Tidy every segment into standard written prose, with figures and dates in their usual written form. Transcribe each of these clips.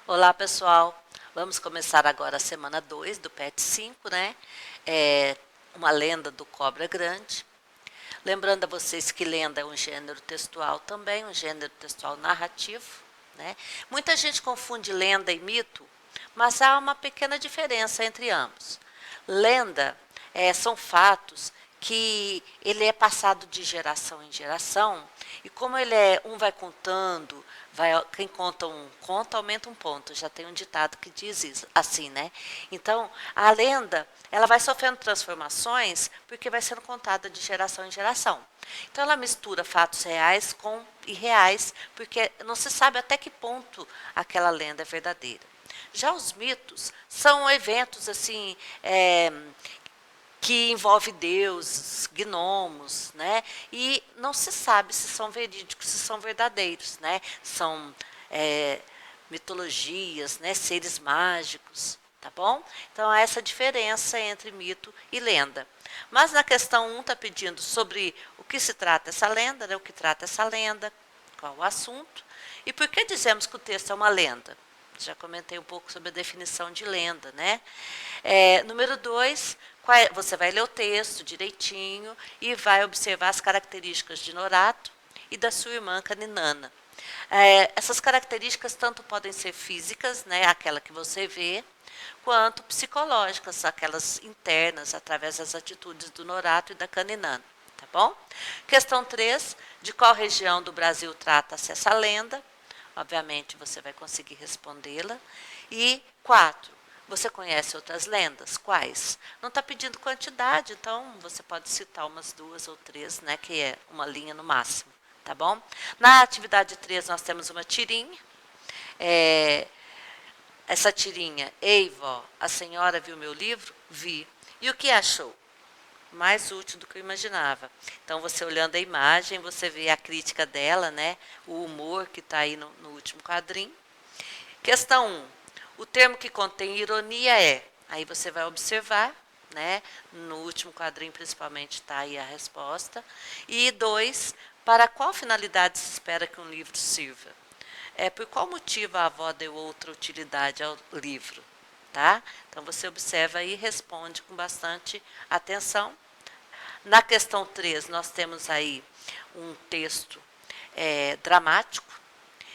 Olá, pessoal. Vamos começar agora a semana 2 do PET 5, né? É uma lenda do Cobra Grande. Lembrando a vocês que lenda é um gênero textual também, um gênero textual narrativo, né? Muita gente confunde lenda e mito, mas há uma pequena diferença entre ambos. Lenda são fatos que ele é passado de geração em geração e como um vai contando, quem conta um conta aumenta um ponto. Já tem um ditado que diz isso, assim, né? Então a lenda ela vai sofrendo transformações porque vai sendo contada de geração em geração. Então ela mistura fatos reais com irreais porque não se sabe até que ponto aquela lenda é verdadeira. Já os mitos são eventos assim que envolve deuses, gnomos, né? E não se sabe se são verídicos, se são verdadeiros, né? São é, mitologias, né? Seres mágicos, tá bom? Então há essa diferença entre mito e lenda. Mas na questão 1 está pedindo sobre o que se trata essa lenda, né? O que trata essa lenda, qual o assunto e por que dizemos que o texto é uma lenda. Já comentei um pouco sobre a definição de lenda, né? Número 2, você vai ler o texto direitinho e vai observar as características de Norato e da sua irmã Caninana. Essas características tanto podem ser físicas, né, aquela que você vê, quanto psicológicas, aquelas internas, através das atitudes do Norato e da Caninana. Tá bom? Questão 3, de qual região do Brasil trata-se essa lenda? Obviamente você vai conseguir respondê-la. E 4, você conhece outras lendas? Quais? Não está pedindo quantidade, então você pode citar umas 2 ou 3, né, que é uma linha no máximo. Tá bom? Na atividade 3 nós temos uma tirinha. É, essa tirinha, ei vó, a senhora viu meu livro? Vi. E o que achou? Mais útil do que eu imaginava. Então, você olhando a imagem, você vê a crítica dela, né? O humor que está aí no último quadrinho. Questão 1. O termo que contém ironia é. Aí você vai observar, né? No último quadrinho, principalmente, está aí a resposta. E 2. Para qual finalidade se espera que um livro sirva? Por qual motivo a avó deu outra utilidade ao livro? Tá? Então você observa e responde com bastante atenção. Na questão 3, nós temos aí um texto dramático.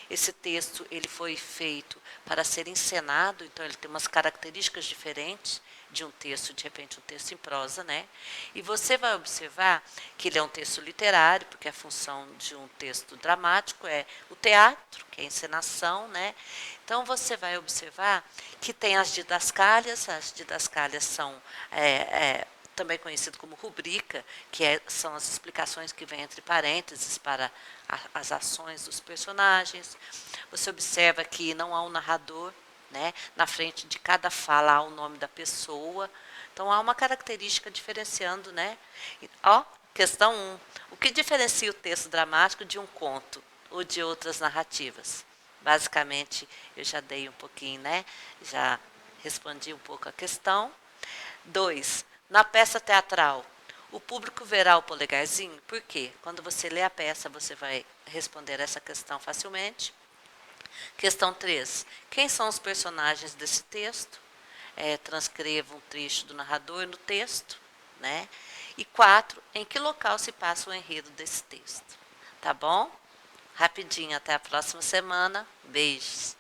Esse texto ele foi feito para ser encenado, então ele tem umas características diferentes de um texto, de repente um texto em prosa, né? E você vai observar que ele é um texto literário, porque a função de um texto dramático é o teatro, que é a encenação, né? Então você vai observar que tem as didascálias são também conhecido como rubrica, são as explicações que vêm entre parênteses para as ações dos personagens. Você observa que não há um narrador, né? Na frente de cada fala há o nome da pessoa. Então há uma característica diferenciando, né? Questão 1. O que diferencia o texto dramático de um conto ou de outras narrativas? Basicamente, eu já dei um pouquinho, né? Já respondi um pouco a questão. 2. Na peça teatral, o público verá o polegarzinho? Por quê? Quando você lê a peça, você vai responder essa questão facilmente. Questão 3. Quem são os personagens desse texto? Transcreva um trecho do narrador no texto. Né? E 4. Em que local se passa o enredo desse texto? Tá bom? Rapidinho, até a próxima semana. Beijos.